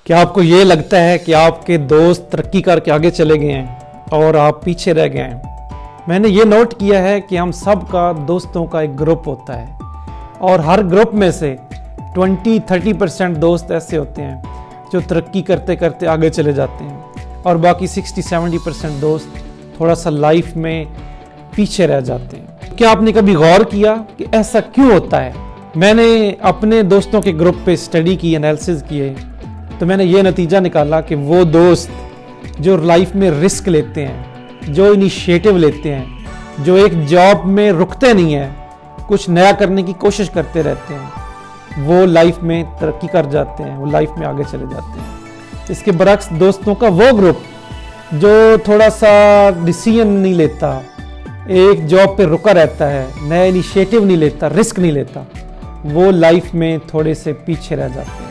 क्या आपको ये लगता है कि आपके दोस्त तरक्की करके आगे चले गए हैं और आप पीछे रह गए हैं? मैंने ये नोट किया है कि हम सब का दोस्तों का एक ग्रुप होता है और हर ग्रुप में से 20-30% दोस्त ऐसे होते हैं जो तरक्की करते करते आगे चले जाते हैं और बाकी 60-70% दोस्त थोड़ा सा लाइफ में पीछे रह जाते हैं। क्या आपने कभी गौर किया कि ऐसा क्यों होता है? मैंने अपने दोस्तों के ग्रुप पे स्टडी की, एनालिसिस किए, तो मैंने ये नतीजा निकाला कि वो दोस्त जो लाइफ में रिस्क लेते हैं, जो इनिशिएटिव लेते हैं, जो एक जॉब में रुकते नहीं हैं, कुछ नया करने की कोशिश करते रहते हैं, वो लाइफ में तरक्की कर जाते हैं, वो लाइफ में आगे चले जाते हैं। इसके बरक्स दोस्तों का वो ग्रुप जो थोड़ा सा डिसीजन नहीं लेता, एक जॉब पे रुका रहता है, नया इनिशिएटिव नहीं लेता, रिस्क नहीं लेता, वो लाइफ में थोड़े से पीछे रह जाते हैं।